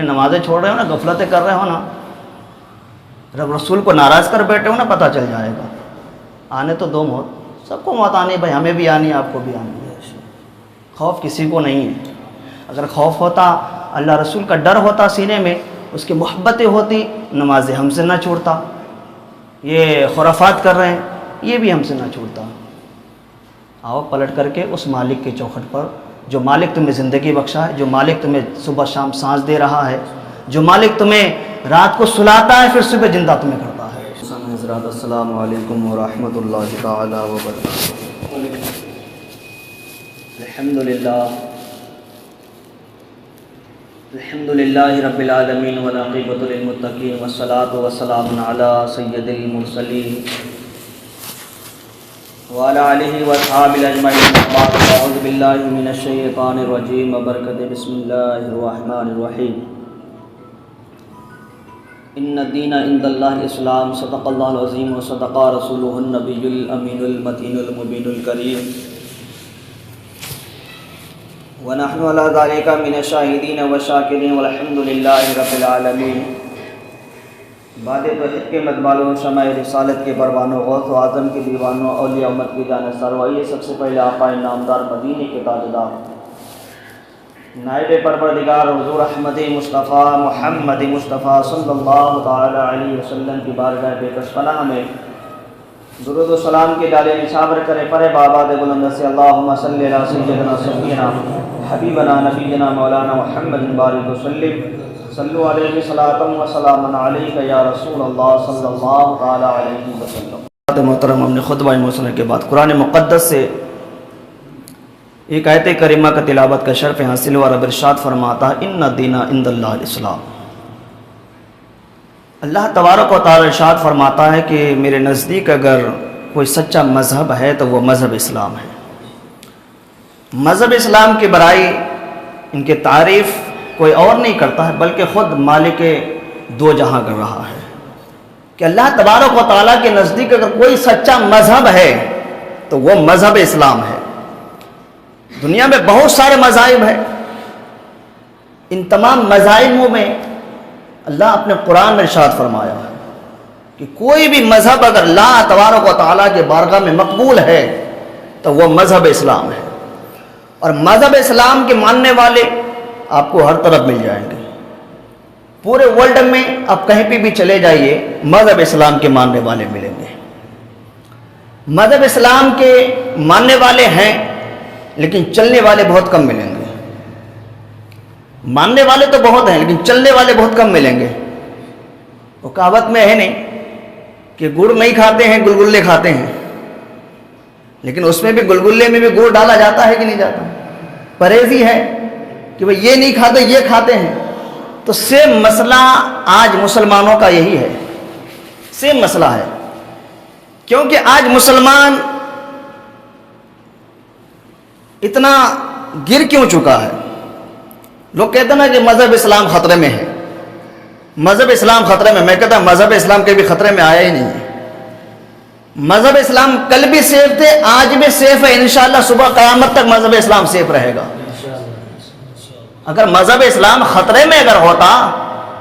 نمازیں چھوڑ رہے ہو نا، غفلتیں کر رہے ہو نا، رب رسول کو ناراض کر بیٹھے ہو نا، پتہ چل جائے گا۔ آنے تو دو موت، سب کو موت آنی، بھائی ہمیں بھی آنی ہے، آپ کو بھی آنی ہے۔ خوف کسی کو نہیں ہے۔ اگر خوف ہوتا، اللہ رسول کا ڈر ہوتا سینے میں، اس کی محبتیں ہوتی، نمازیں ہم سے نہ چھوڑتا۔ یہ خرافات کر رہے ہیں، یہ بھی ہم سے نہ چھوڑتا۔ آؤ پلٹ کر کے اس مالک کے چوکھٹ پر، جو مالک تمہیں زندگی بخشا ہے، جو مالک تمہیں صبح شام سانس دے رہا ہے، جو مالک تمہیں رات کو سلاتا ہے پھر صبح زندہ تمہیں کرتا ہے۔ حضرات السلام علیکم ورحمۃ اللہ تعالی وبرکاتہ۔ الحمد للہ رب العالمین والعاقبۃ للمتقین والصلاۃ والسلام علی سید المرسلین وعلی آلہ واصحابہ اجمعین۔ اعوذ باللہ من الشیطان الرجیم وبرکاتہ، بسم اللہ الرحمن الرحیم۔ ان الدین عند اللہ الاسلام، صدق اللہ العظیم وصدق رسولہ النبی الامین المتین المبین الکریم، ونحن علی ذلک من الشاہدین والشاکرین والحمد للہ رب العالمین۔ بعد توحید کے مدبالوں، شمع رسالت کے پروانوں، غوث و اعظم کے دیوانوں، اولیاء امت کی جانب سروائیے، سب سے پہلے آقا نامدار مدینے کے تاجدار، نائب پروردگار حضور احمد مصطفیٰ محمد مصطفیٰ صلی اللہ تعالی علیہ وسلم کی بارگاہ بے کس پناہ میں درود و سلام کے ڈالے نثار کرے پرے باباد بلند سے اللہم صلی علی سیدنا سیدنا حبیبنا نبینا مولانا محمد بارک وسلم، صلو علیہ صلاۃ و سلام علیک یا رسول اللہ صلی اللہ تعالی علیہ وسلم۔ محترم، ہم نے خطبہ موصلہ کے بعد قرآن مقدس سے ایک آیت کریمہ کا تلاوت کا شرف حاصل ہوا۔ رب ارشاد فرماتا ہے ان الدین عند اللہ الاسلام۔ اللہ تبارک و تعالی ارشاد فرماتا ہے کہ میرے نزدیک اگر کوئی سچا مذہب ہے تو وہ مذہب اسلام ہے۔ مذہب اسلام کی برائی، ان کی تعریف کوئی اور نہیں کرتا ہے بلکہ خود مالک دو جہاں کر رہا ہے کہ اللہ تبارک و تعالیٰ کے نزدیک اگر کوئی سچا مذہب ہے تو وہ مذہب اسلام ہے۔ دنیا میں بہت سارے مذاہب ہیں، ان تمام مذاہبوں میں اللہ اپنے قرآن میں ارشاد فرمایا ہے کہ کوئی بھی مذہب اگر اللہ تبارک و تعالیٰ کے بارگاہ میں مقبول ہے تو وہ مذہب اسلام ہے۔ اور مذہب اسلام کے ماننے والے آپ کو ہر طرف مل جائیں گے۔ پورے ورلڈ میں آپ کہیں پہ بھی چلے جائیے، مذہب اسلام کے ماننے والے ملیں گے۔ مذہب اسلام کے ماننے والے ہیں لیکن چلنے والے بہت کم ملیں گے۔ ماننے والے تو بہت ہیں لیکن چلنے والے بہت کم ملیں گے۔ وہ کہاوت میں ہے نہیں کہ گڑ نہیں کھاتے ہیں گلگلے کھاتے ہیں، لیکن اس میں بھی گلگلے میں بھی گڑ ڈالا جاتا ہے کہ نہیں جاتا؟ پرہیزی ہے کہ وہ یہ نہیں کھاتے یہ کھاتے ہیں۔ تو سیم مسئلہ آج مسلمانوں کا یہی ہے، سیم مسئلہ ہے۔ کیونکہ آج مسلمان اتنا گر کیوں چکا ہے؟ لوگ کہتے ہیں نا کہ مذہب اسلام خطرے میں ہے، مذہب اسلام خطرے میں۔ میں کہتا ہوں مذہب اسلام کبھی خطرے میں آیا ہی نہیں ہے۔ مذہب اسلام کل بھی سیف تھے، آج بھی سیف ہے، انشاءاللہ صبح قیامت تک مذہب اسلام سیف رہے گا۔ اگر مذہب اسلام خطرے میں اگر ہوتا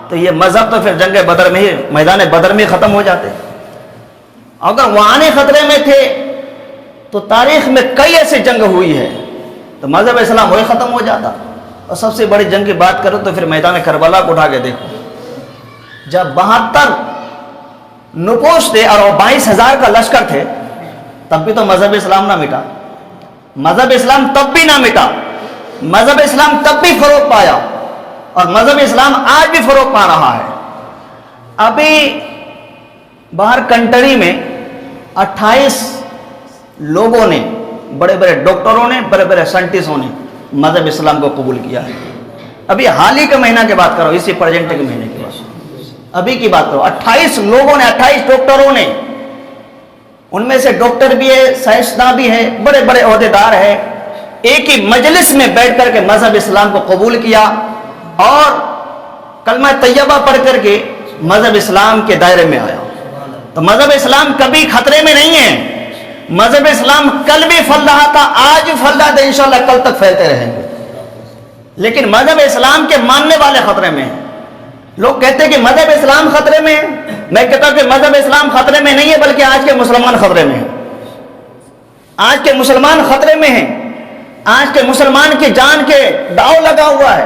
تو یہ مذہب تو پھر جنگ بدر میں ہی، میدان بدر میں ختم ہو جاتے۔ اگر وہاں خطرے میں تھے تو تاریخ میں کئی ایسے جنگ ہوئی ہے تو مذہب اسلام وہی ختم ہو جاتا۔ اور سب سے بڑی جنگ کی بات کرو تو پھر میدان کربلا کو اٹھا کے دیکھو، جب 72 نفوس تھے اور 22,000 کا لشکر تھے، تب بھی تو مذہب اسلام نہ مٹا۔ مذہب اسلام تب بھی نہ مٹا، مذہب اسلام تب بھی فروغ پایا، اور مذہب اسلام آج بھی فروغ پا رہا ہے۔ ابھی باہر کنٹری میں 28 لوگوں نے، بڑے بڑے ڈاکٹروں نے، بڑے بڑے سائنٹسٹوں نے مذہب اسلام کو قبول کیا ہے۔ ابھی حال ہی کے مہینہ کی بات کرو، اسی پریزنٹ کے مہینے کی بات، ابھی کی بات کرو، 28 لوگوں نے، 28 ڈاکٹروں نے، ان میں سے ڈاکٹر بھی ہے، سائنسداں بھی ہیں، بڑے بڑے عہدیدار ہیں، ایک ہی مجلس میں بیٹھ کر کے مذہب اسلام کو قبول کیا اور کلمہ طیبہ پڑھ کر کے مذہب اسلام کے دائرے میں آیا۔ تو مذہب اسلام کبھی خطرے میں نہیں ہے۔ مذہب اسلام کل بھی پھل رہا تھا، آج بھی پھل رہا تھا، انشاءاللہ کل تک پھیلتے رہیں گے۔ لیکن مذہب اسلام کے ماننے والے خطرے میں ہیں۔ لوگ کہتے ہیں کہ مذہب اسلام خطرے میں ہے. میں کہتا ہوں کہ مذہب اسلام خطرے میں نہیں ہے، بلکہ آج کے مسلمان خطرے میں ہیں. آج کے مسلمان خطرے میں ہیں. آج کے مسلمان کی جان کے داؤ لگا ہوا ہے.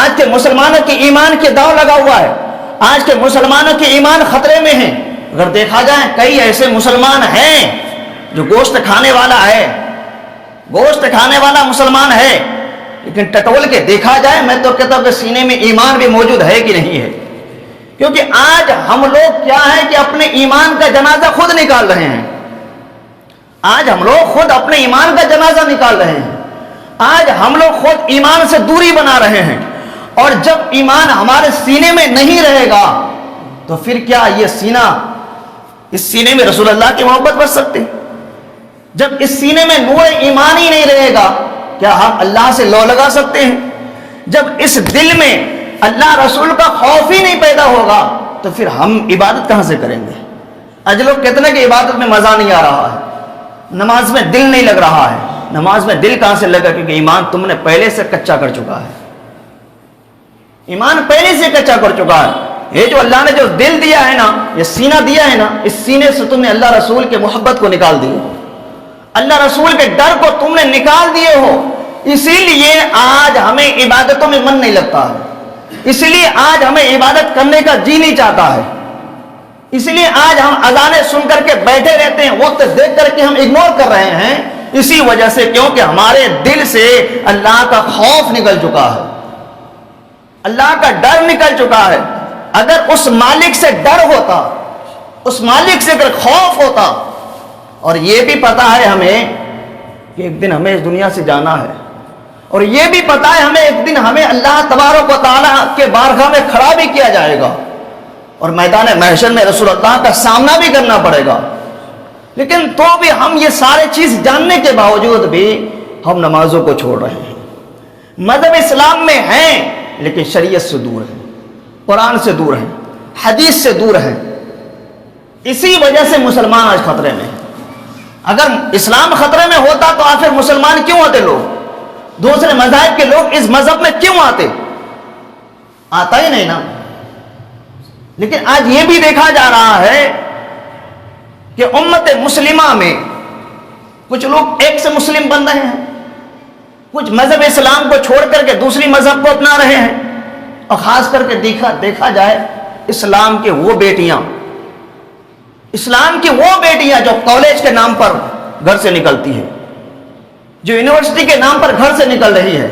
آج کے مسلمانوں کی ایمان کے داؤ لگا ہوا ہے. آج کے مسلمانوں کی ایمان خطرے میں ہیں. اگر دیکھا جائے کئی ایسے مسلمان ہیں جو گوشت کھانے والا ہے، گوشت کھانے والا مسلمان ہے، لیکن ٹٹول کے دیکھا جائے میں تو کہتا ہوں کہ سینے میں ایمان بھی موجود ہے کہ نہیں ہے. کیونکہ آج ہم لوگ کیا ہے کہ اپنے ایمان کا جنازہ خود نکال رہے ہیں. آج ہم لوگ خود اپنے ایمان کا جنازہ نکال رہے ہیں. آج ہم لوگ خود ایمان سے دوری بنا رہے ہیں. اور جب ایمان ہمارے سینے میں نہیں رہے گا تو پھر کیا یہ سینہ، اس سینے میں رسول اللہ کی محبت بچ سکتی؟ جب اس سینے میں نور ایمان ہی نہیں رہے گا کیا ہم اللہ سے لو لگا سکتے ہیں؟ جب اس دل میں اللہ رسول کا خوف ہی نہیں پیدا ہوگا تو پھر ہم عبادت کہاں سے کریں گے؟ آج لوگ کہتے ہیں کہ عبادت میں مزہ نہیں آ رہا ہے، نماز میں دل نہیں لگ رہا ہے. نماز میں دل کہاں سے لگا؟ کیونکہ ایمان تم نے پہلے سے کچا کر چکا ہے. ایمان پہلے سے کچا کر چکا ہے. یہ جو اللہ نے جو دل دیا ہے نا، یہ سینہ دیا ہے نا، اس سینے سے تم نے اللہ رسول کے محبت کو نکال دی، اللہ رسول کے ڈر کو تم نے نکال دیے ہو. اسی لیے آج ہمیں عبادتوں میں من نہیں لگتا ہے. اسی لیے آج ہمیں عبادت کرنے کا جی نہیں چاہتا ہے. اس لیے آج ہم اذانیں سن کر کے بیٹھے رہتے ہیں، وقت دیکھ کر کے ہم اگنور کر رہے ہیں. اسی وجہ سے کیونکہ ہمارے دل سے اللہ کا خوف نکل چکا ہے، اللہ کا ڈر نکل چکا ہے. اگر اس مالک سے ڈر ہوتا، اس مالک سے اگر خوف ہوتا، اور یہ بھی پتا ہے ہمیں کہ ایک دن ہمیں اس دنیا سے جانا ہے، اور یہ بھی پتا ہے ہمیں ایک دن ہمیں اللہ تبارک و تعالیٰ کے بارگاہ میں کھڑا بھی کیا جائے گا، اور میدان محشر میں رسول اللہ کا سامنا بھی کرنا پڑے گا. لیکن تو بھی ہم یہ سارے چیز جاننے کے باوجود بھی ہم نمازوں کو چھوڑ رہے ہیں. مذہب اسلام میں ہیں لیکن شریعت سے دور ہیں، قرآن سے دور ہیں، حدیث سے دور ہیں. اسی وجہ سے مسلمان آج خطرے میں ہیں. اگر اسلام خطرے میں ہوتا تو آخر مسلمان کیوں آتے؟ لوگ دوسرے مذاہب کے لوگ اس مذہب میں کیوں آتے؟ آتا ہی نہیں نا. لیکن آج یہ بھی دیکھا جا رہا ہے کہ امت مسلمہ میں کچھ لوگ ایک سے مسلم بن رہے ہیں، کچھ مذہب اسلام کو چھوڑ کر کے دوسری مذہب کو اپنا رہے ہیں. اور خاص کر کے دیکھا جائے اسلام کی وہ بیٹیاں، اسلام کی وہ بیٹیاں جو کالج کے نام پر گھر سے نکلتی ہے، جو یونیورسٹی کے نام پر گھر سے نکل رہی ہے،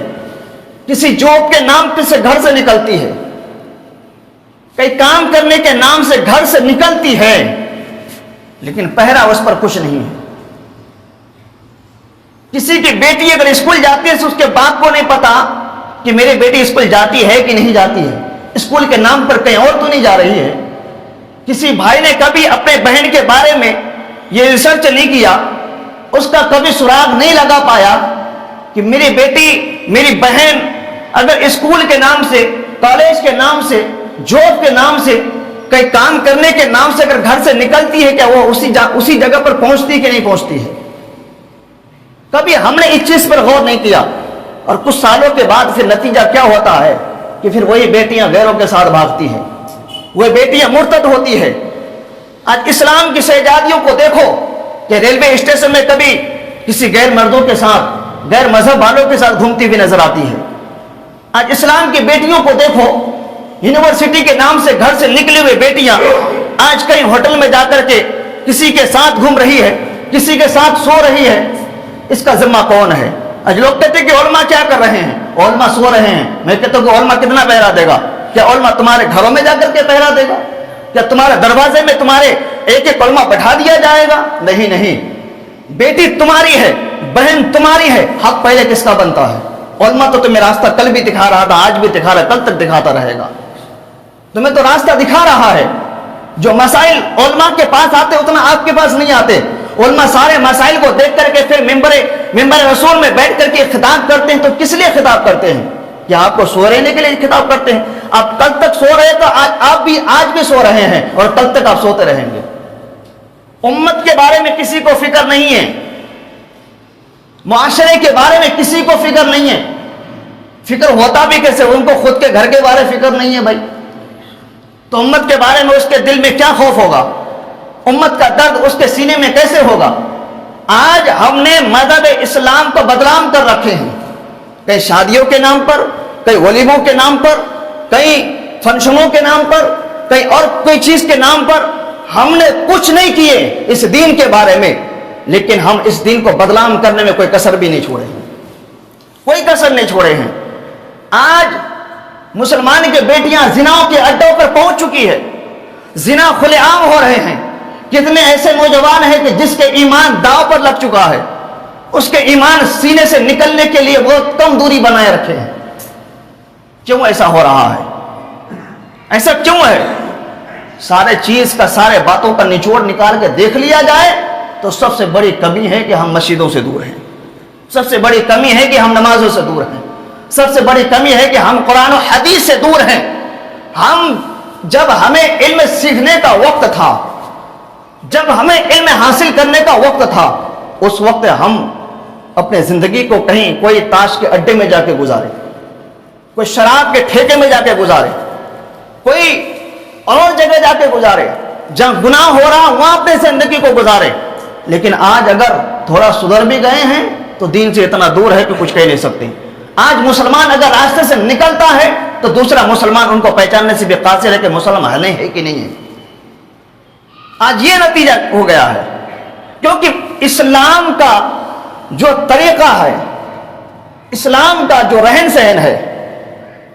کسی جاب کے نام پر سے گھر سے نکلتی ہے، کئی کام کرنے کے نام سے گھر سے نکلتی ہے، لیکن پہرا اس پر کچھ نہیں ہے. کسی کی بیٹی اگر اسکول جاتی ہے تو اس کے باپ کو نہیں پتا کہ میری بیٹی اسکول جاتی ہے کہ نہیں جاتی ہے، اسکول کے نام پر کہیں اور تو نہیں جا رہی ہے. کسی بھائی نے کبھی اپنے بہن کے بارے میں یہ ریسرچ نہیں کیا، اس کا کبھی سراغ نہیں لگا پایا کہ میری بیٹی، میری بہن اگر اسکول کے نام سے، کالج کے نام سے، جاب کے نام سے، کئی کام کرنے کے نام سے اگر گھر سے نکلتی ہے، کیا وہ اسی جگہ پر پہنچتی ہے کہ نہیں پہنچتی ہے؟ کبھی ہم نے اس چیز پر غور نہیں کیا. اور کچھ سالوں کے بعد پھر نتیجہ کیا ہوتا ہے کہ پھر وہی بیٹیاں غیروں کے ساتھ بھاگتی ہیں، وہ بیٹیاں مرتد ہوتی ہے. آج اسلام کی شہزادیوں کو دیکھو کہ ریلوے اسٹیشن میں کبھی کسی غیر مردوں کے ساتھ، غیر مذہب والوں کے ساتھ گھومتی ہوئی نظر آتی ہے. آج اسلام کی بیٹیوں کو دیکھو، یونیورسٹی کے نام سے گھر سے نکلی ہوئی بیٹیاں آج کہیں ہوٹل میں جا کر کے کسی کے ساتھ گھوم رہی ہے، کسی کے ساتھ سو رہی ہے. اس کا ذمہ کون ہے؟ آج لوگ کہتے ہیں کہ علماء کیا کر رہے ہیں؟ علماء سو رہے ہیں. میں کہتا ہوں کہ علماء کتنا پہرا دے گا؟ کیا علماء تمہارے گھروں میں جا کر کے پہرا دے گا؟ کیا تمہارے دروازے میں تمہارے ایک ایک علماء بٹھا دیا جائے گا؟ نہیں نہیں. بیٹی تمہاری ہے، بہن تمہاری ہے، حق پہلے کس کا بنتا ہے؟ علماء تو تمہیں راستہ کل بھی دکھا رہا تھا، آج بھی دکھا رہا ہے، کل تک دکھاتا رہے گا. تمہیں تو راستہ دکھا رہا ہے. جو مسائل علماء کے پاس آتے اتنا آپ کے پاس نہیں آتے. علماء سارے مسائل کو دیکھ کر کے پھر ممبر رسول میں بیٹھ کر کے خطاب کرتے ہیں. تو کس لیے خطاب کرتے ہیں؟ کیا آپ کو سو رہنے کے لیے خطاب کرتے ہیں؟ آپ کل تک سو رہے تو آج بھی سو رہے ہیں، اور کل تک آپ سوتے رہیں گے. امت کے بارے میں کسی کو فکر نہیں ہے، معاشرے کے بارے میں کسی کو فکر نہیں ہے. فکر ہوتا بھی کیسے؟ ان کو خود کے گھر کے بارے فکر نہیں ہے. بھائی تو امت کے بارے میں اس کے دل میں کیا خوف ہوگا، امت کا درد اس کے سینے میں کیسے ہوگا۔ آج ہم نے مذہب اسلام کو بدنام کر رکھے ہیں، کئی شادیوں کے نام پر، کئی ولیموں کے نام پر، کئی فنکشنوں کے نام پر، کئی اور کوئی چیز کے نام پر۔ ہم نے کچھ نہیں کیے اس دین کے بارے میں، لیکن ہم اس دین کو بدنام کرنے میں کوئی کسر بھی نہیں چھوڑے ہیں، کوئی کسر نہیں چھوڑے ہیں۔ آج مسلمان کی بیٹیاں زناؤں کے اڈوں پر پہنچ چکی ہے، زنا کھلے عام ہو رہے ہیں۔ کتنے ایسے نوجوان ہیں کہ جس کے ایمان داؤ پر لگ چکا ہے، اس کے ایمان سینے سے نکلنے کے لیے بہت کم دوری بنائے رکھے ہیں۔ کیوں ایسا ہو رہا ہے؟ ایسا کیوں ہے؟ سارے چیز کا، سارے باتوں کا نچوڑ نکال کے دیکھ لیا جائے تو سب سے بڑی کمی ہے کہ ہم مسجدوں سے دور ہیں، سب سے بڑی کمی ہے کہ ہم نمازوں سے دور ہیں، سب سے بڑی کمی ہے کہ ہم قرآن و حدیث سے دور ہیں۔ جب ہمیں علم سیکھنے کا وقت تھا، جب ہمیں علم حاصل کرنے کا وقت تھا، اس وقت ہم اپنے زندگی کو کہیں کوئی تاش کے اڈے میں جا کے گزارے، کوئی شراب کے ٹھیکے میں جا کے گزارے، کوئی اور جگہ جا کے گزارے، جہاں گناہ ہو رہا وہاں اپنے زندگی کو گزارے۔ لیکن آج اگر تھوڑا سدھر بھی گئے ہیں تو دین سے اتنا دور ہے کہ کچھ کہہ نہیں سکتے۔ آج مسلمان اگر راستے سے نکلتا ہے تو دوسرا مسلمان ان کو پہچاننے سے بھی قاصر ہے کہ مسلمان ہے کہ نہیں ہے۔ آج یہ نتیجہ ہو گیا ہے، کیونکہ اسلام کا جو طریقہ ہے، اسلام کا جو رہن سہن ہے،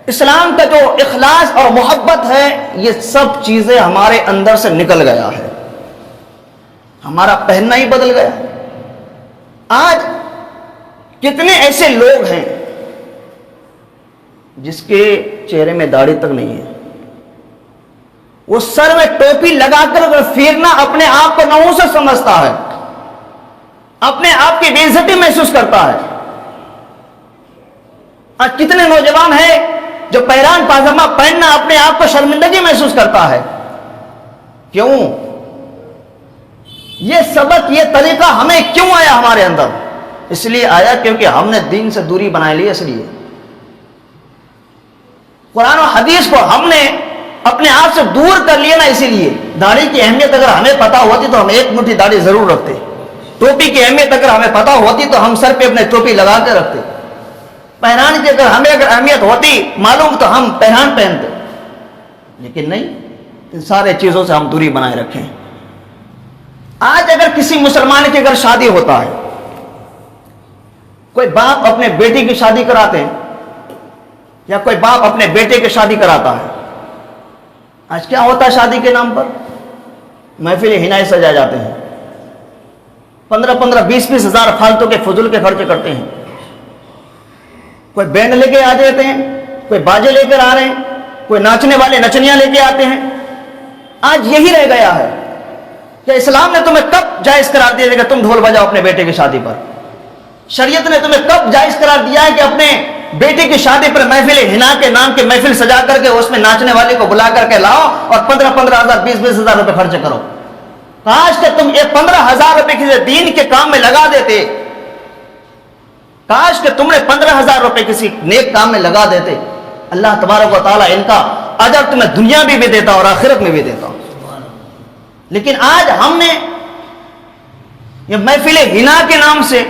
اسلام کا جو اخلاص اور محبت ہے، یہ سب چیزیں ہمارے اندر سے نکل گیا ہے، ہمارا پہننا ہی بدل گیا۔ آج کتنے ایسے لوگ ہیں جس کے چہرے میں داڑھی تک نہیں ہے، وہ سر میں ٹوپی لگا کر پھرنا اپنے آپ کو نحوست سمجھتا ہے، اپنے آپ کی بے عزتی محسوس کرتا ہے۔ آج کتنے نوجوان ہیں جو پیران پاجامہ پہننا اپنے آپ کو شرمندگی محسوس کرتا ہے۔ کیوں؟ یہ سبق، یہ طریقہ ہمیں کیوں آیا ہمارے اندر؟ اس لیے آیا کیونکہ ہم نے دین سے دوری بنا لی۔ اس لیے قرآن و حدیث کو ہم نے اپنے آپ سے دور کر لیا نا، اسی لیے داڑھی کی اہمیت اگر ہمیں پتا ہوتی تو ہم ایک مٹھی داڑھی ضرور رکھتے، ٹوپی کی اہمیت اگر ہمیں پتا ہوتی تو ہم سر پہ اپنے ٹوپی لگا کے رکھتے، پہنان کی اگر اہمیت ہوتی معلوم تو ہم پہنان پہنتے، لیکن نہیں، ان سارے چیزوں سے ہم دوری بنائے رکھیں۔ آج اگر کسی مسلمان کی اگر شادی ہوتا ہے، کوئی باپ اپنے بیٹی کی شادی کراتے ہیں یا کوئی باپ اپنے بیٹے کی شادی کراتا ہے، آج کیا ہوتا ہے؟ شادی کے نام پر محفلیں ہنائے سجائے جاتے ہیں، 15-15 20-20 ہزار فالتو کے فضول کے خرچ کرتے ہیں، کوئی بینڈ لے کے آ جاتے ہیں، کوئی باجے لے کر آ رہے ہیں، کوئی ناچنے والے نچنیاں لے کے آتے ہیں۔ آج یہی رہ گیا ہے کہ اسلام نے تمہیں کب جائز قرار دیا کہ تم ڈھول بجاؤ اپنے بیٹے کی شادی پر؟ شریعت نے تمہیں کب جائز قرار دیا ہے کہ اپنے بیٹے کی شادی پر محفل ہنا کے نام کے محفل سجا کر کے اس میں ناچنے والے کو بلا کر کے لاؤ اور 15-15 ہزار 20-20 ہزار روپے خرچ کرو؟ کاش کہ تم یہ 15 ہزار روپے کسی دین کے کام میں لگا دیتے، کاش کہ تم نے 15 ہزار روپے کسی نیک کام میں لگا دیتے، اللہ تبارک و تعالیٰ ان کا اجر تمہیں دنیا میں بھی دیتا اور آخرت میں بھی دیتا۔ لیکن آج ہم نے یہ محفل ہنا کے نام سے،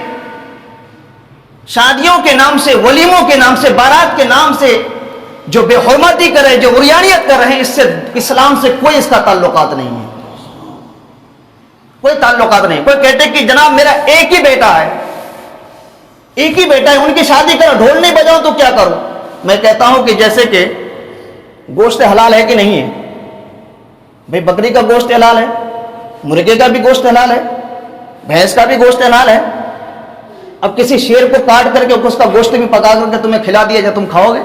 شادیوں کے نام سے، ولیموں کے نام سے، بارات کے نام سے جو بے حرمتی کر رہے، جو عریانیت کر رہے ہیں، اس سے اسلام سے کوئی اس کا تعلقات نہیں ہے، کوئی تعلقات نہیں۔ کوئی کہتے کہ جناب میرا ایک ہی بیٹا ہے، ایک ہی بیٹا ہے، ان کی شادی کرو، ڈھول نہیں بجاؤ تو کیا کروں؟ میں کہتا ہوں کہ جیسے کہ گوشت حلال ہے کہ نہیں ہے؟ بھئی بکری کا گوشت حلال ہے، مرغے کا بھی گوشت حلال ہے، بھینس کا بھی گوشت حلال ہے۔ اب کسی شیر کو کاٹ کر کے اس کا گوشت بھی پکا کر کے تمہیں کھلا دیا جائے، تم کھاؤ گے؟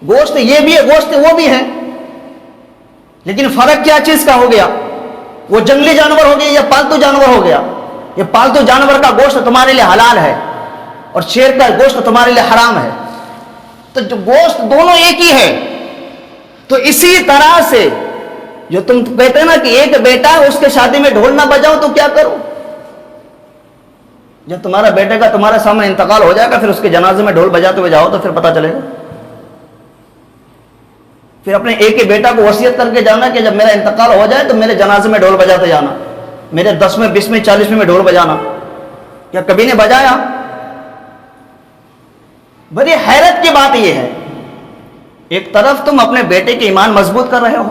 گوشت یہ بھی ہے، گوشت وہ بھی ہے، لیکن فرق کیا چیز کا ہو گیا؟ وہ جنگلی جانور ہو گیا یا پالتو جانور ہو گیا؟ یہ پالتو جانور کا گوشت تمہارے لیے حلال ہے اور شیر کا گوشت تمہارے لیے حرام ہے، تو جو گوشت دونوں ایک ہی ہے۔ تو اسی طرح سے جو تم کہتے ہیں نا کہ ایک بیٹا ہے، اس کے شادی میں ڈھول نہ بجاؤ تو کیا کرو؟ جب تمہارا بیٹے کا تمہارے سامنے انتقال ہو جائے گا، پھر اس کے جنازے میں ڈھول بجاتے ہوئے جاؤ تو پھر پتہ چلے گا۔ پھر اپنے ایک ہی بیٹا کو وصیت کر کے جانا کہ جب میرا انتقال ہو جائے تو میرے جنازے میں ڈھول بجاتے جانا، میرے 10ویں 20ویں 40ویں میں ڈھول بجانا. کیا کبھی نے بجایا؟ بڑی حیرت کی بات یہ ہے، ایک طرف تم اپنے بیٹے کے ایمان مضبوط کر رہے ہو،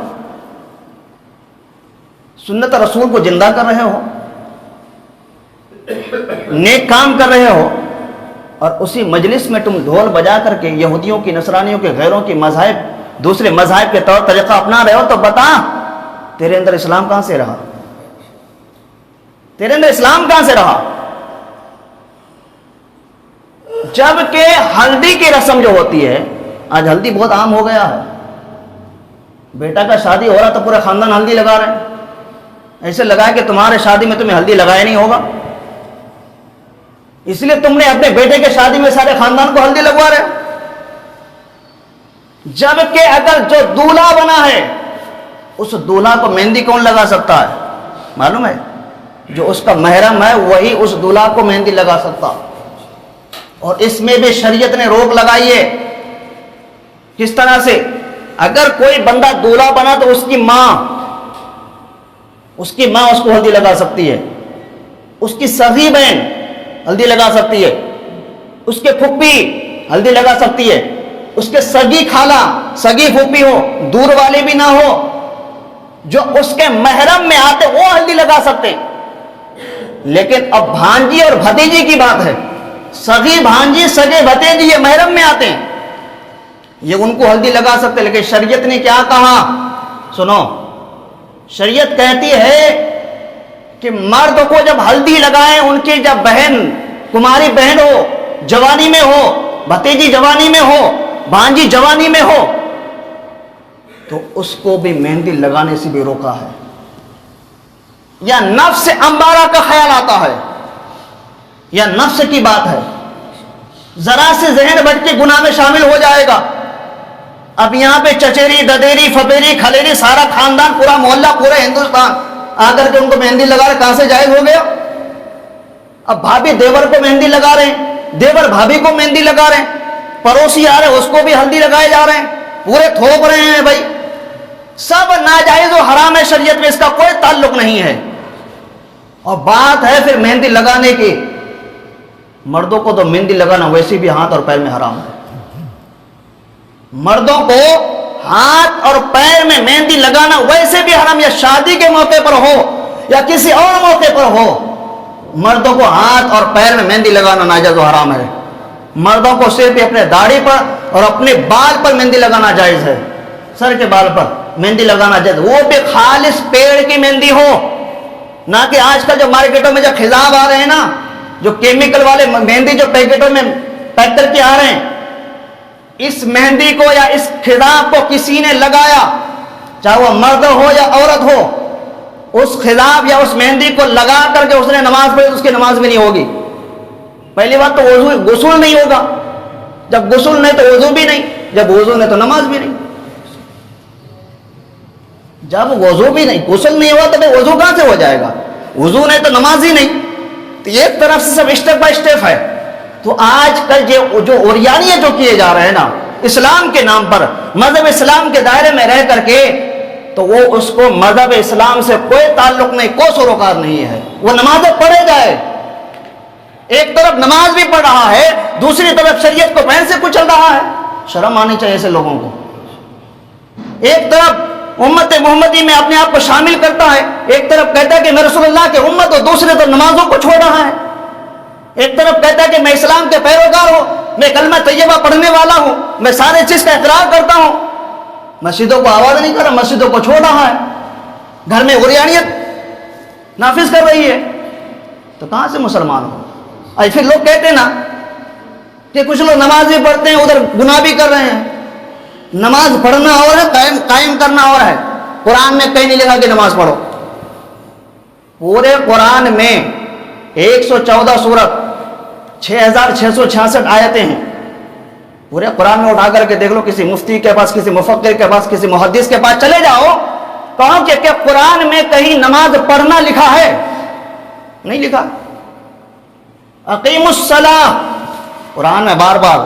سنت رسول کو زندہ کر رہے ہو، نیک کام کر رہے ہو، اور اسی مجلس میں تم ڈھول بجا کر کے یہودیوں کی، نصرانیوں کے، غیروں کی مذاہب، دوسرے مذاہب کے طور طریقہ اپنا رہے ہو. تو بتا تیرے اندر اسلام کہاں سے رہا؟ تیرے اندر اسلام کہاں سے رہا؟ جبکہ ہلدی کی رسم جو ہوتی ہے، آج ہلدی بہت عام ہو گیا ہے، بیٹا کا شادی ہو رہا تو پورے خاندان ہلدی لگا رہے ہیں. ایسے لگا کہ تمہارے شادی میں تمہیں ہلدی لگایا نہیں ہوگا، اس لیے تم نے اپنے بیٹے کے شادی میں سارے خاندان کو ہلدی لگوا رہے. جبکہ اگر جو دولہا بنا ہے اس دولہا کو مہندی کون لگا سکتا ہے؟ معلوم ہے؟ جو اس کا محرم ہے وہی اس دولہا کو مہندی لگا سکتا. اور اس میں بھی شریعت نے روک لگائی ہے. کس طرح سے؟ اگر کوئی بندہ دولہا بنا تو اس کی ماں اس کو ہلدی لگا سکتی ہے، اس کی سگی بہن ہلدی لگا سکتی ہے، اس کے پھپھی ہلدی لگا سکتی ہے، اس کے سگی خالہ، سگی پھوپھی ہو، دور والے بھی نہ ہو، جو اس کے محرم میں آتے وہ ہلدی لگا سکتے. لیکن اب بھانجی اور بھتیجی کی بات ہے، سگی بھانجی، سگے بھتیجی یہ محرم میں آتے ہیں، یہ ان کو ہلدی لگا سکتے. لیکن شریعت نے کیا کہا؟ سنو، شریعت کہتی ہے کہ مرد کو جب ہلدی لگائیں، ان کی جب بہن، تمہاری بہن ہو، جوانی میں ہو، بھتیجی جوانی میں ہو، بھانجی جوانی میں ہو، تو اس کو بھی مہندی لگانے سے بھی روکا ہے. یا نفس امارہ کا خیال آتا ہے، یا نفس کی بات ہے، ذرا سے ذہن بچ کے گناہ میں شامل ہو جائے گا. اب یہاں پہ چچیری، ددیری، فپیری، کھلیری، سارا خاندان، پورا محلہ، پورا ہندوستان آ کر کے ان کو مہندی لگا رہے، کہاں سے جائز ہو گیا؟ اب بھابھی دیور کو مہندی لگا رہے ہیں، دیور بھابھی کو مہندی لگا رہے ہیں، پڑوسی آ رہے ہیں اس کو بھی ہلدی لگائے جا رہے ہیں، پورے تھوپ رہے ہیں. بھائی سب ناجائز و حرام ہے، شریعت میں اس کا کوئی تعلق نہیں ہے. اور بات ہے پھر مہندی لگانے کی، مردوں کو تو مہندی لگانا ویسے بھی ہاتھ اور پیر میں حرام ہے. مردوں کو ہاتھ اور پیر میں مہندی لگانا ویسے بھی حرام، یا شادی کے موقع پر ہو یا کسی اور موقع پر ہو، مردوں کو ہاتھ اور پیر میں مہندی لگانا ناجائز و حرام ہے. مردوں کو صرف اپنے داڑھی پر اور اپنے بال پر مہندی لگانا جائز ہے، سر کے بال پر مہندی لگانا جائز، وہ بھی خالص پیڑ کی مہندی ہو، نہ کہ آج کل جو مارکیٹوں میں جو خضاب آ رہے ہیں نا، جو کیمیکل والے مہندی جو پیکٹوں میں پیک کر کے آ رہے ہیں، اس مہندی کو یا اس خضاب کو کسی نے لگایا، چاہے وہ مرد ہو یا عورت ہو، اس خضاب یا اس مہندی کو لگا کر کے اس نے نماز پڑھی تو اس کی نماز بھی نہیں ہوگی. پہلی بات تو غسل نہیں ہوگا، جب غسل نہیں تو وضو بھی نہیں، جب وضو نہیں تو نماز بھی نہیں. جب وضو بھی نہیں، غسل نہیں ہوا تو پھر وضو کہاں سے ہو جائے گا؟ وضو نہیں تو نماز ہی نہیں. تو ایک طرف سے سب اسٹیپ بائی اسٹیپ ہے. تو آج کل جو اوریانیت جو کیے جا رہے ہیں نا اسلام کے نام پر، مذہب اسلام کے دائرے میں رہ کر کے، تو وہ اس کو مذہب اسلام سے کوئی تعلق نہیں، کوئی سروکار نہیں ہے. وہ نمازیں پڑھے جائے، ایک طرف نماز بھی پڑھ رہا ہے، دوسری طرف شریعت کو پین سے کچل رہا ہے. شرم آنی چاہیے ایسے لوگوں کو. ایک طرف امت محمدی میں اپنے آپ کو شامل کرتا ہے، ایک طرف کہتا ہے کہ میں رسول اللہ کے امت ہوں، دوسری طرف نمازوں کو چھوڑ رہا ہے. ایک طرف کہتا ہے کہ میں اسلام کے پیروکار ہوں، میں کلمہ طیبہ پڑھنے والا ہوں، میں سارے چیز کا اقرار کرتا ہوں، مسجدوں کو آواز نہیں کر رہا، مسجدوں کو چھوڑ رہا ہے، گھر میں عریانیت نافذ کر رہی ہے. تو کہاں سے مسلمان ہو؟ اور پھر لوگ کہتے ہیں نا کہ کچھ لوگ نماز بھی پڑھتے ہیں ادھر گناہ بھی کر رہے ہیں. نماز پڑھنا اور ہے، قائم کرنا اور ہے. قرآن میں کہیں نہیں لکھا کہ نماز پڑھو. پورے قرآن میں 114 سورت، 6666 آیتیں ہیں. پورے قرآن میں اٹھا کر کے دیکھ لو، کسی مفتی کے پاس، کسی مفکر کے پاس، کسی محدث کے پاس چلے جاؤ، کہو کہ کیا قرآن میں کہیں نماز پڑھنا لکھا ہے؟ نہیں لکھا. اقیم الصلاۃ قرآن میں بار بار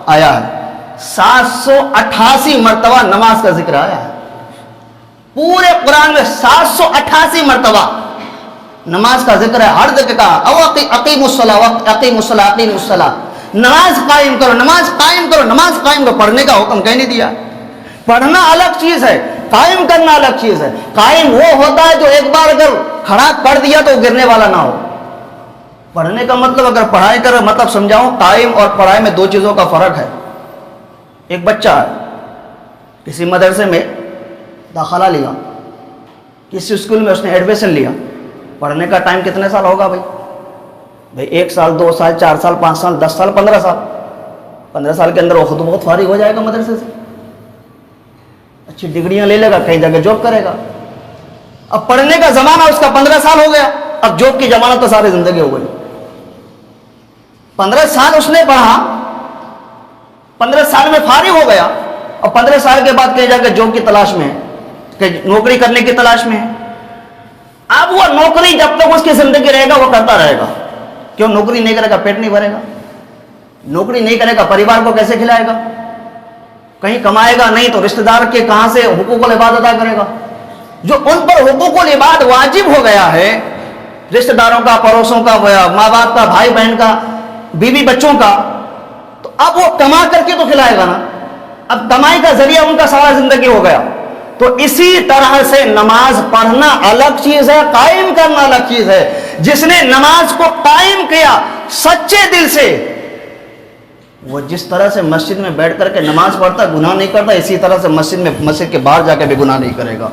آیا ہے، 788 مرتبہ نماز کا ذکر آیا ہے. پورے قرآن میں 788 مرتبہ نماز کا ذکر ہے. ہر جگہ کا اقیم الصلاۃ اقیم الصلاۃ اقیم الصلاۃ، نماز قائم کرو، نماز قائم کرو، نماز قائم کرو. پڑھنے کا حکم کہیں نہیں دیا. پڑھنا الگ چیز ہے، قائم کرنا الگ چیز ہے. قائم وہ ہوتا ہے جو ایک بار اگر کھڑا پڑھ دیا تو گرنے والا نہ ہو. پڑھنے کا مطلب، اگر پڑھائی کر مطلب سمجھاؤں، قائم اور پڑھائی میں 2 چیزوں کا فرق ہے. ایک بچہ ہے، کسی مدرسے میں داخلہ لیا، کسی اسکول میں اس نے ایڈمیشن لیا، پڑھنے کا ٹائم کتنے سال ہوگا بھائی 1 سال 2 سال 4 سال 5 سال 10 سال 15 سال. 15 سال کے اندر وہ خود بہت فارغ ہو جائے گا مدرسے سے، اچھی ڈگریاں لے لے گا، کئی جگہ جاب کرے گا. اب پڑھنے کا زمانہ اس کا 15 سال ہو گیا، اب جاب کی ضمانت تو ساری زندگی ہو گئی. 15 سال اس نے پڑھا، 15 سال میں فارغ ہو گیا، اور 15 سال کے بعد کہیں جا کے جاب کی تلاش میں ہے، کہ نوکری کرنے کی تلاش میں ہے. اب وہ نوکری جب تک اس کی زندگی رہے گا وہ کرتا رہے گا. کیوں؟ نوکری نہیں کرے گا پیٹ نہیں بھرے گا. نوکری نہیں کرے گا پریوار کو کیسے کھلائے گا؟ کہیں کمائے گا نہیں تو رشتہ دار کے کہاں سے حقوق العباد ادا کرے گا؟ جو ان پر حقوق العباد واجب ہو گیا ہے، رشتہ داروں کا، پڑوسوں کا، ماں باپ کا، بھائی بہن کا، بیوی بچوں کا، تو اب وہ کما کر کے تو کھلائے گا نا. اب کمائی کا ذریعہ ان کا سارا زندگی ہو گیا. تو اسی طرح سے نماز پڑھنا الگ چیز ہے، قائم کرنا الگ چیز ہے. جس نے نماز کو قائم کیا سچے دل سے، وہ جس طرح سے مسجد میں بیٹھ کر کے نماز پڑھتا گناہ نہیں کرتا، اسی طرح سے مسجد کے باہر جا کے بھی گناہ نہیں کرے گا.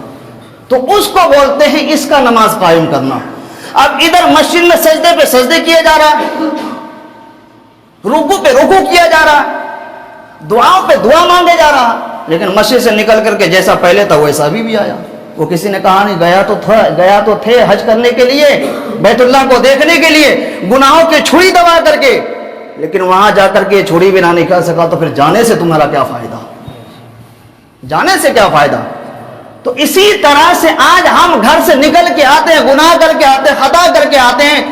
تو اس کو بولتے ہیں اس کا نماز قائم کرنا. اب ادھر مسجد میں سجدے پہ سجدے کیے جا رہا ہے، رکوع پہ رکوع کیا جا رہا ہے، دعاؤں پہ دعا مانگے جا رہا ہے، لیکن مسجد سے نکل کر کے جیسا پہلے تھا ویسا بھی آیا. وہ کسی نے کہا نہیں، گیا تو تھے حج کرنے کے لیے، بیت اللہ کو دیکھنے کے لیے، گناہوں کی چھری دبا کر کے، لیکن وہاں جا کر کے چھری بھی نہ نکال سکا، تو پھر جانے سے تمہارا کیا فائدہ؟ جانے سے کیا فائدہ؟ تو اسی طرح سے آج ہم گھر سے نکل کے آتے ہیں، گناہ کر کے آتے ہیں، خطا کر کے آتے ہیں،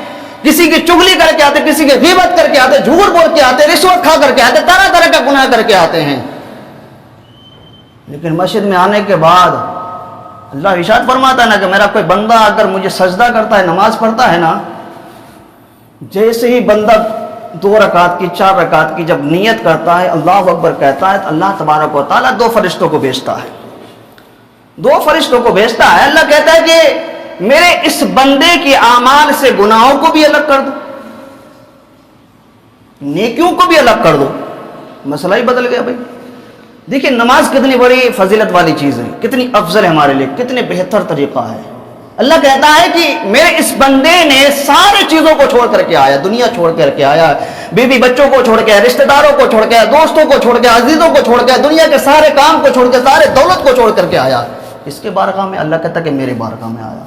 کسی کی چغلی کر کے آتے ہیں، کسی کی غیبت کر کے آتے ہیں، جھوٹ بول کے آتے ہیں، رشوت کھا کر کے آتے ہیں، طرح طرح کا گناہ کر کے آتے ہیں. لیکن مسجد میں آنے کے بعد اللہ ارشاد فرماتا ہے نا کہ میرا کوئی بندہ اگر مجھے سجدہ کرتا ہے، نماز پڑھتا ہے نا، جیسے ہی بندہ 2 رکعت کی 4 رکعت کی جب نیت کرتا ہے، اللہ اکبر کہتا ہے، تو اللہ تبارک و تعالیٰ 2 فرشتوں کو بھیجتا ہے. 2 فرشتوں کو بھیجتا ہے. اللہ کہتا ہے کہ میرے اس بندے کی اعمال سے گناہوں کو بھی الگ کر دو، نیکیوں کو بھی الگ کر دو. مسئلہ ہی بدل گیا بھائی. دیکھیں نماز کتنی بڑی فضیلت والی چیز ہے، کتنی افضل ہے ہمارے لیے، کتنے بہتر طریقہ ہے. اللہ کہتا ہے کہ میرے اس بندے نے ساری چیزوں کو چھوڑ کر کے آیا، دنیا چھوڑ کر کے آیا، بیوی بچوں کو چھوڑ کے آیا، رشتہ داروں کو چھوڑ کے آیا، دوستوں کو چھوڑ کے آیا، عزیزوں کو چھوڑ کے آیا، دنیا کے سارے کام کو چھوڑ کے، سارے دولت کو چھوڑ کر کے آیا. اس کے بارگاہ میں اللہ کہتا ہے کہ میرے بارگاہ میں آیا،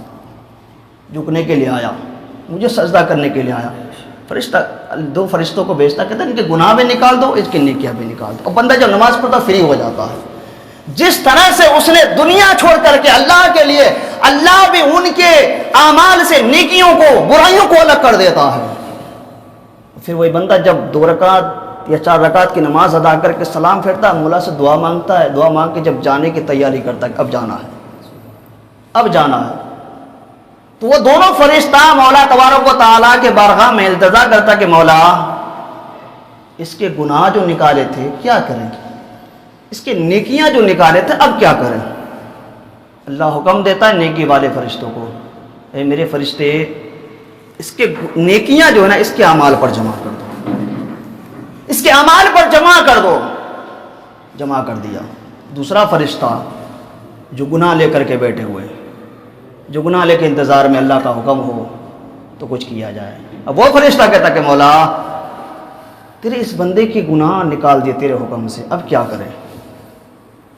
جھکنے کے لیے آیا، مجھے سجدہ کرنے کے لیے آیا. فرشتہ 2 فرشتوں کو بھیجتا، کہتا ہے ان کے گناہ بھی نکال دو، اس کی نیکیاں بھی نکال دو. اور بندہ جب نماز پڑھتا فری ہو جاتا ہے. جس طرح سے اس نے دنیا چھوڑ کر کے اللہ کے لیے، اللہ بھی ان کے اعمال سے نیکیوں کو، برائیوں کو الگ کر دیتا ہے. پھر وہی بندہ جب 2 رکعت یا 4 رکعت کی نماز ادا کر کے سلام پھیرتا ہے، مولا سے دعا مانگتا ہے، دعا مانگ کے جب جانے کی تیاری کرتا ہے، اب جانا ہے، اب جانا ہے، تو وہ دونوں فرشتہ مولا تبارک و تعالیٰ کے بارگاہ میں التجا کرتا کہ مولا اس کے گناہ جو نکالے تھے کیا کریں، اس کے نیکیاں جو نکالے تھے اب کیا کریں. اللہ حکم دیتا ہے نیکی والے فرشتوں کو، اے میرے فرشتے اس کے نیکیاں جو ہے نا اس کے اعمال پر جمع کر دو، اس کے اعمال پر جمع کر دو. جمع کر دیا. دوسرا فرشتہ جو گناہ لے کر کے بیٹھے ہوئے، جو گناہ لے کے انتظار میں اللہ کا حکم ہو تو کچھ کیا جائے. اب وہ فرشتہ کہتا کہ مولا تیرے اس بندے کی گناہ نکال دیے تیرے حکم سے، اب کیا کریں،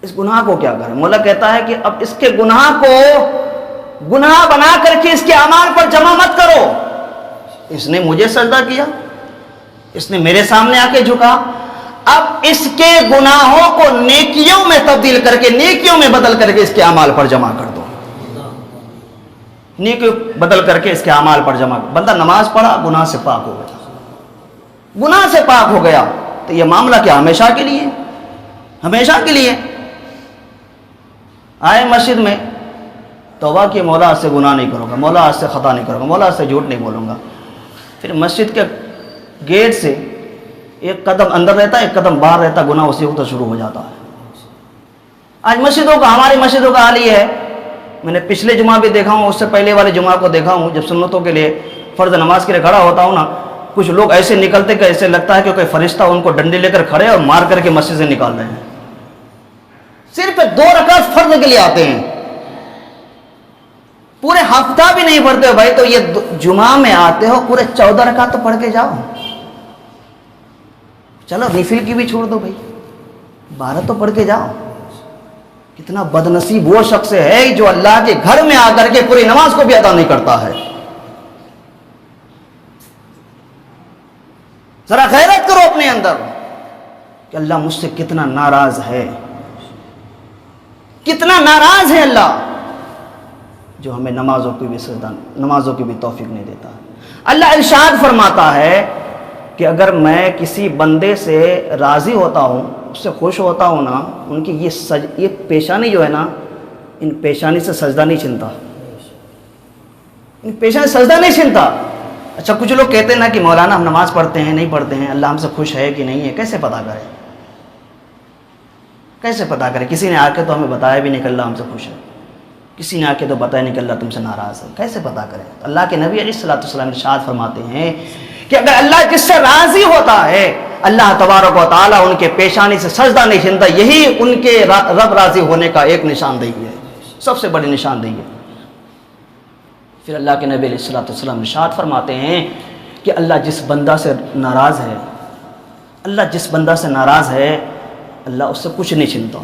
اس گناہ کو کیا کریں. مولا کہتا ہے کہ اب اس کے گناہ کو گناہ بنا کر کے اس کے اعمال پر جمع مت کرو. اس نے مجھے سجدہ کیا، اس نے میرے سامنے آ کے جھکا، اب اس کے گناہوں کو نیکیوں میں تبدیل کر کے، نیکیوں میں بدل کر کے اس کے اعمال پر جمع کر دو. نیکی بدل کر کے اس کے اعمال پر جمع. بندہ نماز پڑھا، گناہ سے پاک ہو گیا، گناہ سے پاک ہو گیا، تو یہ معاملہ کیا ہمیشہ کے لیے؟ ہمیشہ کے لیے. آئے مسجد میں توبہ کہ مولا آج سے گناہ نہیں کروں گا, مولا آج سے خطا نہیں کروں گا, مولا آج سے جھوٹ نہیں بولوں گا. پھر مسجد کے گیٹ سے ایک قدم اندر رہتا ہے, ایک قدم باہر رہتا, گناہ اسی وقت شروع ہو جاتا ہے. آج مسجدوں کا, ہماری مسجدوں کا حال یہ ہے, میں نے پچھلے جمعہ بھی دیکھا ہوں, اس سے پہلے والے جمعہ کو دیکھا ہوں, جب سنتوں کے لیے فرض نماز کے لیے کھڑا ہوتا ہوں نا, کچھ لوگ ایسے نکلتے کہ ایسے لگتا ہے کہ کوئی فرشتہ ان کو ڈنڈی لے کر کھڑے اور مار کر کے مسجد سے نکال رہے ہیں. صرف 2 رکعت فرض کے لیے آتے ہیں, پورے ہفتہ بھی نہیں پڑھتے ہو بھائی, تو یہ جمعہ میں آتے ہو, پورے 14 رکعت تو پڑھ کے جاؤ. چلو نفل کی بھی چھوڑ دو بھائی, 12 تو پڑھ کے جاؤ. کتنا بد نصیب وہ شخص ہے جو اللہ کے گھر میں آ کر کے پوری نماز کو بھی ادا نہیں کرتا ہے. ذرا غیرت کرو اپنے اندر کہ اللہ مجھ سے کتنا ناراض ہے, کتنا ناراض ہے اللہ, جو ہمیں نمازوں کی بھی توفیق نہیں دیتا. اللہ ارشاد فرماتا ہے کہ اگر میں کسی بندے سے راضی ہوتا ہوں, اس سے خوش ہوتا ہوں نا, ان کی یہ پیشانی جو ہے نا, ان پیشانی سے سجدہ نہیں چھنتا, ان پیشانی سے سجدہ نہیں چھنتا. اچھا کچھ لوگ کہتے ہیں نا کہ مولانا ہم نماز پڑھتے ہیں نہیں پڑھتے ہیں, اللہ ہم سے خوش ہے کہ نہیں ہے, کیسے پتہ کریں, کیسے پتہ کریں؟ کسی نے آ کے تو ہمیں بتایا بھی نہیں کہ اللہ ہم سے خوش ہے, کسی نے آ کے تو بتایا نہیں کہ اللہ تم سے ناراض ہے, کیسے پتہ کریں؟ اللہ کے نبی علیہ الصلوۃ والسلام ارشاد فرماتے ہیں کہ اگر اللہ جس سے راضی ہوتا ہے, اللہ تبارک و تعالیٰ ان کے پیشانی سے سجدہ نہیں چھنتا. یہی ان کے رب راضی ہونے کا ایک نشاندہی ہے, سب سے بڑی نشاندہی ہے. پھر اللہ کے نبی علیہ الصلوۃ والسلام ارشاد فرماتے ہیں کہ اللہ جس بندہ سے ناراض ہے, اللہ جس بندہ سے ناراض ہے, اللہ اس سے کچھ نہیں چھنتا.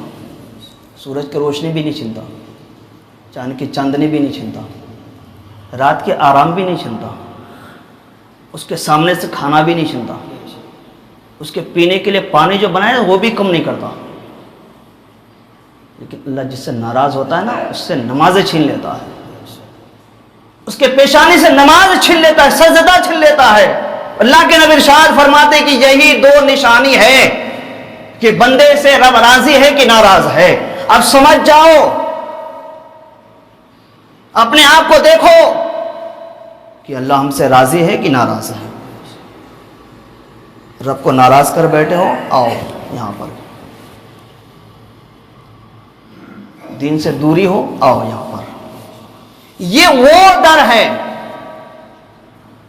سورج کی روشنی بھی نہیں چھنتا, چاند کی چاندنی بھی نہیں چھنتا, رات کے آرام بھی نہیں چھنتا, اس کے سامنے سے کھانا بھی نہیں چھنتا, اس کے پینے کے لیے پانی جو بنایا وہ بھی کم نہیں کرتا. لیکن اللہ جس سے ناراض ہوتا ہے نا, اس سے نمازیں چھین لیتا ہے, اس کے پیشانی سے نماز چھین لیتا ہے, سجدہ چھین لیتا ہے. اللہ کے نبی ارشاد فرماتے کہ یہی 2 نشانی ہے کہ بندے سے رب راضی ہے کہ ناراض ہے. اب سمجھ جاؤ, اپنے آپ کو دیکھو کہ اللہ ہم سے راضی ہے کہ ناراض ہے. رب کو ناراض کر بیٹھے ہو, آؤ یہاں پر. دین سے دوری ہو, آؤ یہاں پر. یہ وہ در ہے,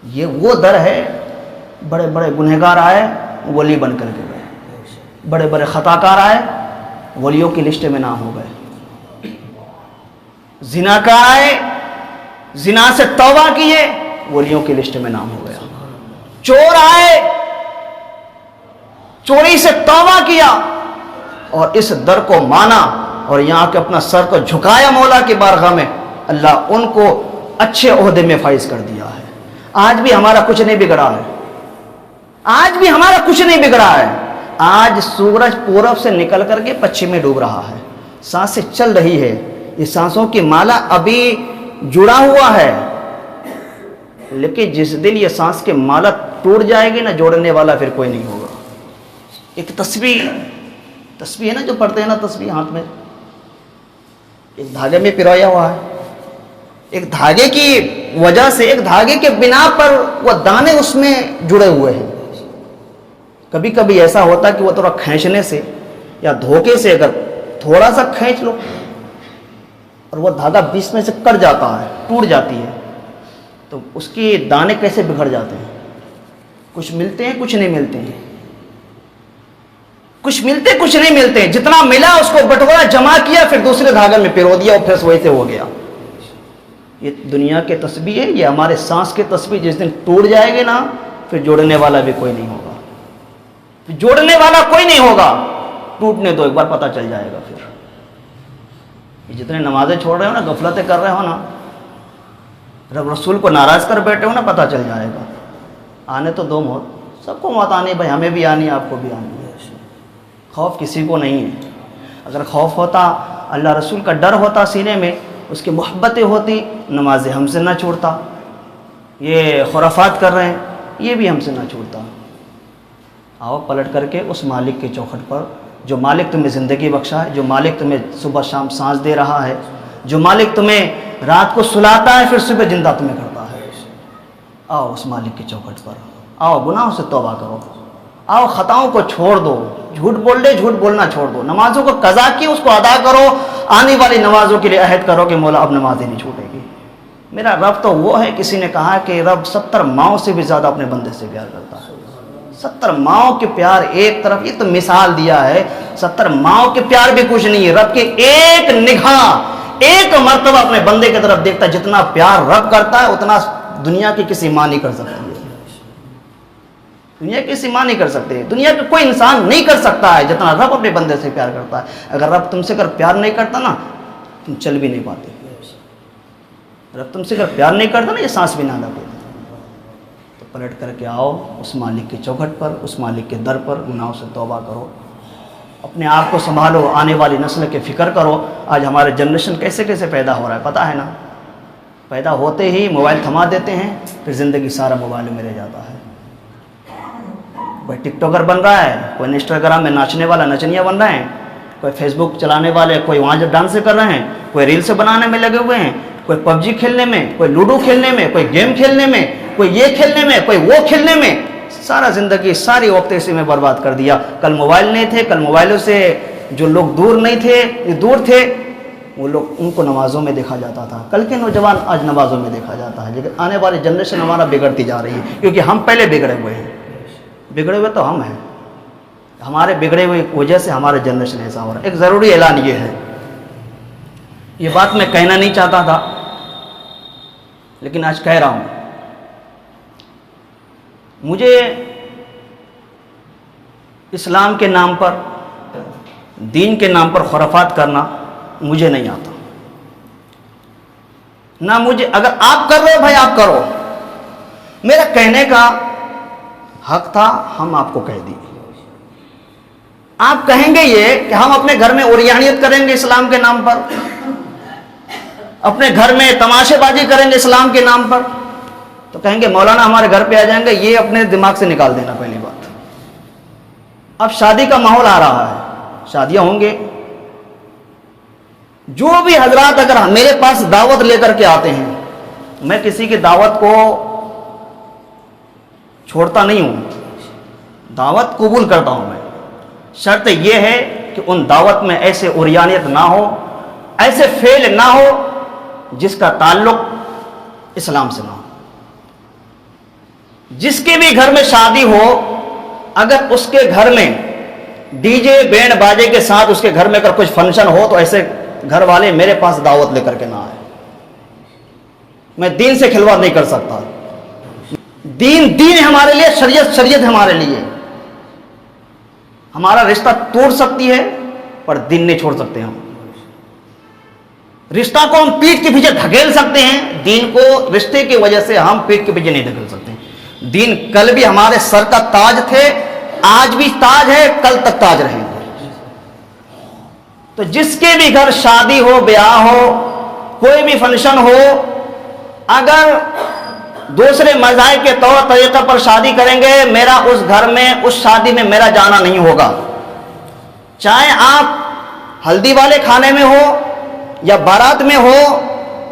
یہ وہ در ہے. بڑے بڑے گنہگار آئے, ولی بن کر کے گئے. بڑے بڑے خطا کار آئے, ولیوں کی لسٹ میں نام ہو گئے. زناکار آئے, زنا سے توبہ کیے, ولیوں کی لسٹ میں نام ہو گیا. چور آئے, چوری سے توبہ کیا اور اس در کو مانا اور یہاں کے اپنا سر کو جھکایا مولا کی بارگاہ میں, اللہ ان کو اچھے عہدے میں فائز کر دیا ہے. آج بھی ہمارا کچھ نہیں بگڑا ہے, آج بھی ہمارا کچھ نہیں بگڑا ہے. آج سورج پورب سے نکل کر کے پچھم میں ڈوب رہا ہے, سانسیں چل رہی ہے, یہ سانسوں کی مالا ابھی جڑا ہوا ہے. لیکن جس دن یہ سانس کی مالا ٹوٹ جائے گی نا, جوڑنے والا پھر کوئی نہیں ہوگا. ایک تسبیح ہے نا جو پڑھتے ہیں نا, تسبیح ہاتھ میں ایک دھاگے میں پرویا ہوا ہے. ایک دھاگے کی وجہ سے, ایک دھاگے کے بنا پر وہ دانے اس میں جڑے ہوئے ہیں. کبھی کبھی ایسا ہوتا ہے کہ وہ تھوڑا کھینچنے سے یا دھوکے سے اگر تھوڑا سا کھینچ لو اور وہ دھاگا بیچ میں سے کٹ جاتا ہے, ٹوٹ جاتی ہے, تو اس کی دانے کیسے بگڑ جاتے ہیں. کچھ ملتے ہیں, کچھ نہیں ملتے ہیں, کچھ ملتے کچھ نہیں ملتے ہیں. جتنا ملا اس کو بٹورا جمع کیا, پھر دوسرے دھاگے میں پرو دیا اور پھر ویسے ہو گیا. یہ دنیا کے تسبیح ہے, یہ ہمارے سانس کے تسبیح. جس دن ٹوٹ جائے گی نا, پھر جوڑنے والا بھی کوئی نہیں ہوگا, پھر جوڑنے والا کوئی نہیں ہوگا. ٹوٹنے دو, ایک بار پتہ چل جائے گا. پھر یہ جتنے نمازیں چھوڑ رہے ہو نا, غفلتیں کر رہے ہو نا, رب رسول کو ناراض کر بیٹھے ہو نا, پتہ چل جائے گا. آنے تو دو موت, سب کو موت آنی بھائی, ہمیں بھی آنی, آپ کو بھی آنی ہے. خوف کسی کو نہیں ہے. اگر خوف ہوتا, اللہ رسول کا ڈر ہوتا سینے میں, اس کی محبتیں ہوتی, نمازیں ہم سے نہ چھوڑتا. یہ خرافات کر رہے ہیں, یہ بھی ہم سے نہ چھوڑتا. آؤ پلٹ کر کے اس مالک کے چوکھٹ پر جو مالک تمہیں زندگی بخشا ہے، جو مالک تمہیں صبح شام سانس دے رہا ہے، جو مالک تمہیں رات کو سلاتا ہے پھر صبح زندہ تمہیں کرتا ہے، آؤ اس مالک کی چوکھٹ پر، آؤ گناہوں سے توبہ کرو، آؤ خطاؤں کو چھوڑ دو، جھوٹ بولنا چھوڑ دو، نمازوں کو قضا کی اس کو ادا کرو، آنے والی نمازوں کے لیے عہد کرو کہ مولا اب نمازیں نہیں چھوٹے گی۔ میرا رب تو وہ ہے، کسی نے کہا کہ رب 70 ماؤں سے بھی زیادہ اپنے بندے سے پیار کرتا ہے۔ 70 ماؤں کے پیار ایک طرف، یہ تو مثال دیا ہے، 70 ماؤں کے پیار بھی کچھ نہیں ہے، رب کی ایک نگاہ ایک مرتبہ اپنے بندے کی طرف دیکھتا ہے، جتنا پیار رب کرتا ہے اتنا دنیا کی کسی ماں نہیں کر سکتی ہے، دنیا کی کسی ماں نہیں کر سکتے، دنیا کے کوئی انسان نہیں کر سکتا ہے جتنا رب اپنے بندے سے پیار کرتا ہے۔ اگر رب تم سے اگر پیار نہیں کرتا نا، تم چل بھی نہیں پاتے، رب تم سے اگر پیار نہیں کرتا نا، یہ سانس بھی نہ لگے۔ تو پلٹ کر کے آؤ اس مالک کی چوکھٹ پر، اس مالک کے در پر، گناہوں سے توبہ کرو، اپنے آپ کو سنبھالو، آنے والی نسل کی فکر کرو۔ آج ہمارے جنریشن کیسے کیسے پیدا ہو رہا ہے پتہ ہے نا، پیدا ہوتے ہی موبائل تھما دیتے ہیں، پھر زندگی سارا موبائل میں رہ جاتا ہے۔ کوئی ٹک ٹاکر بن رہا ہے، کوئی انسٹاگرام میں ناچنے والا نچنیا بن رہے ہیں، کوئی فیس بک چلانے والے، کوئی وہاں جب ڈانس کر رہے ہیں، کوئی ریلس بنانے میں لگے ہوئے ہیں، کوئی پب جی کھیلنے میں، کوئی لوڈو کھیلنے میں، کوئی گیم کھیلنے میں، کوئی یہ کھیلنے میں، کوئی وہ کھیلنے میں، سارا زندگی ساری وقت اسی میں برباد کر دیا۔ کل موبائل نہیں تھے، کل موبائلوں سے جو لوگ دور نہیں تھے، دور تھے، وہ لوگ ان کو نمازوں میں دیکھا جاتا تھا، کل کے نوجوان آج نمازوں میں دیکھا جاتا ہے۔ لیکن آنے والی جنریشن ہمارا بگڑتی جا رہی ہے، کیونکہ ہم پہلے بگڑے ہوئے ہیں، بگڑے ہوئے تو ہم ہیں، ہمارے بگڑے ہوئے وجہ سے ہمارے جنریشن ایسا ہو رہا ہے۔ ایک ضروری اعلان یہ ہے، یہ بات میں کہنا نہیں چاہتا تھا لیکن آج کہہ رہا ہوں، مجھے اسلام کے نام پر، دین کے نام پر خرافات کرنا مجھے نہیں آتا، نہ مجھے، اگر آپ کر رہے ہو بھائی آپ کرو، میرا کہنے کا حق تھا، ہم آپ کو کہہ دیے۔ آپ کہیں گے یہ کہ ہم اپنے گھر میں اوریانیت کریں گے اسلام کے نام پر، اپنے گھر میں تماشے بازی کریں گے اسلام کے نام پر، تو کہیں گے مولانا ہمارے گھر پہ آ جائیں گے، یہ اپنے دماغ سے نکال دینا پہلی بات۔ اب شادی کا ماحول آ رہا ہے، شادیاں ہوں گے، جو بھی حضرات اگر میرے پاس دعوت لے کر کے آتے ہیں، میں کسی کی دعوت کو چھوڑتا نہیں ہوں، دعوت قبول کرتا ہوں میں، شرط یہ ہے کہ ان دعوت میں ایسے اوریانیت نہ ہو، ایسے فعل نہ ہو جس کا تعلق اسلام سے نہ ہو۔ جس کے بھی گھر میں شادی ہو، اگر اس کے گھر میں ڈی جے بینڈ باجے کے ساتھ اس کے گھر میں اگر کچھ فنکشن ہو تو ایسے گھر والے میرے پاس دعوت لے کر کے نہ آئے۔ میں دین سے کھلواڑ نہیں کر سکتا، دین دین ہمارے لیے، شریعت شریعت ہمارے لیے، ہمارا رشتہ توڑ سکتی ہے پر دین نہیں چھوڑ سکتے۔ ہم رشتہ کو ہم پیٹھ کے پیچھے دھکیل سکتے ہیں، دین کو رشتے کی وجہ سے ہم پیٹھ کے پیچھے نہیں دھکیل سکتے۔ دین کل بھی ہمارے سر کا تاج تھے، آج بھی تاج ہے، کل تک تاج رہیں گے۔ تو جس کے بھی گھر شادی ہو، بیاہ ہو، کوئی بھی فنکشن ہو، اگر دوسرے مذاہب کے طور طریقے پر شادی کریں گے، میرا اس گھر میں، اس شادی میں میرا جانا نہیں ہوگا، چاہے آپ ہلدی والے کھانے میں ہو یا بارات میں ہو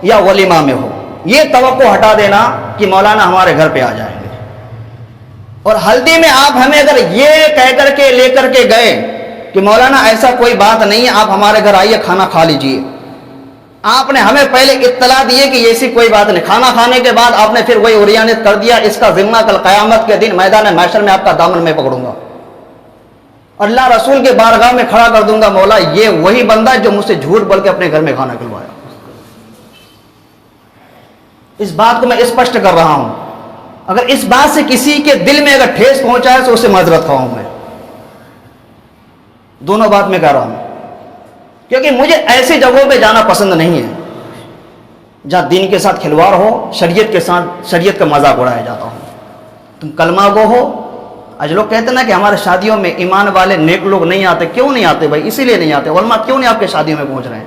یا ولیمہ میں ہو۔ یہ توقع ہٹا دینا کہ مولانا ہمارے گھر پہ آ جائیں گے، اور ہلدی میں آپ ہمیں اگر یہ کہہ کر کے لے کر کے گئے کہ مولانا ایسا کوئی بات نہیں ہے، آپ ہمارے گھر آئیے، کھانا کھا لیجئے، آپ نے ہمیں پہلے اطلاع دی کہ ایسی کوئی بات نہیں، کھانا کھانے کے بعد آپ نے پھر وہی اوریانیت کر دیا، اس کا ذمہ کل قیامت کے دن میدان محشر میں آپ کا دامن میں پکڑوں گا، اللہ رسول کے بارگاہ میں کھڑا کر دوں گا، مولا یہ وہی بندہ جو مجھ سے جھوٹ بول کے اپنے گھر میں کھانا کھلوایا۔ اس بات کو میں اسپشٹ کر رہا ہوں، اگر اس بات سے کسی کے دل میں اگر ٹھیس پہنچا ہے تو اسے معذرت خواہ ہوں میں، دونوں بات میں کہہ رہا ہوں، کیونکہ مجھے ایسی جگہوں پہ جانا پسند نہیں ہے جہاں دین کے ساتھ کھلواڑ ہو، شریعت کے ساتھ شریعت کا مذاق اڑایا جاتا ہو۔ تم کلمہ گو ہو، آج لوگ کہتے ہیں نا کہ ہمارے شادیوں میں ایمان والے نیک لوگ نہیں آتے، کیوں نہیں آتے بھائی؟ اسی لیے نہیں آتے، علماء کیوں نہیں آپ کے شادیوں میں پہنچ رہے ہیں؟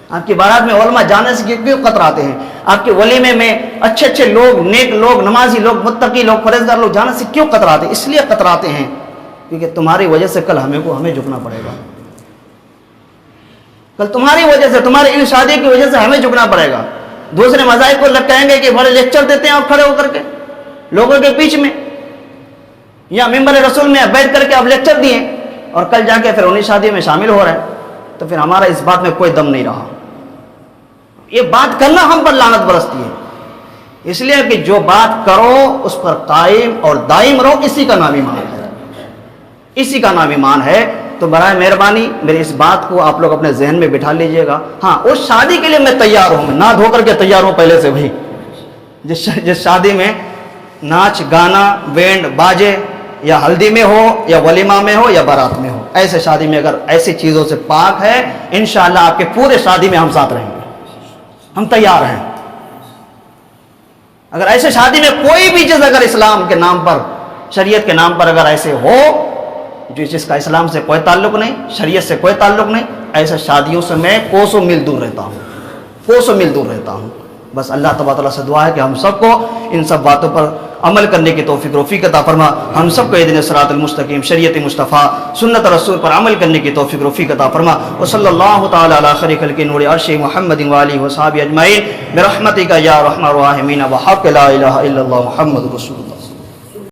آپ کی بارات میں علماء جانے سے کیوں قطراتے ہیں؟ آپ کے ولیمے میں اچھے اچھے لوگ، نیک لوگ، نمازی لوگ، متقی لوگ، پرہیزگار لوگ جانے سے کیوں قطراتے ہیں؟ اس لیے قطراتے ہیں کیونکہ تمہاری وجہ سے کل ہمیں جھکنا پڑے گا. کل تمہاری وجہ سے، تمہاری ان شادی کی وجہ سے ہمیں جھکنا پڑے گا. دوسرے مذاہب کو کہیں گے کہ بڑے لیکچر دیتے ہیں آپ کھڑے ہو کر کے لوگوں کے بیچ میں، یا ممبر رسول میں بیٹھ کر کے آپ لیکچر دیے اور کل جا کے پھر انہیں شادی میں شامل ہو رہے ہیں، تو پھر ہمارا اس بات میں کوئی دم نہیں رہا. یہ بات کرنا ہم پر لعنت برستی ہے. اس لیے کہ جو بات کرو اس پر قائم اور دائم رہو، اسی کا نام ایمان ہے، اسی کا نام ایمان ہے. تو برائے مہربانی میری اس بات کو آپ لوگ اپنے ذہن میں بٹھا لیجئے گا. ہاں، اس شادی کے لیے میں تیار ہوں، نہ دھو کر کے تیار ہوں پہلے سے. بھائی جس شادی میں ناچ گانا بینڈ باجے یا ہلدی میں ہو یا ولیمہ میں ہو یا بارات میں ہو، ایسے شادی میں اگر ایسی چیزوں سے پاک ہے، انشاءاللہ آپ کے پورے شادی میں ہم ساتھ رہیں گے، ہم تیار ہیں. اگر ایسے شادی میں کوئی بھی چیز اگر اسلام کے نام پر، شریعت کے نام پر اگر ایسے ہو جس کا اسلام سے کوئی تعلق نہیں، شریعت سے کوئی تعلق نہیں، ایسے شادیوں سے میں کوسوں میل دور رہتا ہوں، کوسوں میل دور رہتا ہوں. بس اللہ تبارک و تعالیٰ سے دعا ہے کہ ہم سب کو ان سب باتوں پر عمل کرنے کی توفیق عطا فرما. ہم سب کو اہدنا الصراط المستقیم، شریعت مصطفیٰ سنت رسول پر عمل کرنے کی توفیق عطا فرما. وصلی اللہ تعالی علی خیر خلق نور عرش محمد وآلہ وصحبہ اجمعین برحمتک یا ارحم الراحمین وحق لا الہ الا اللہ محمد رسول اللہ.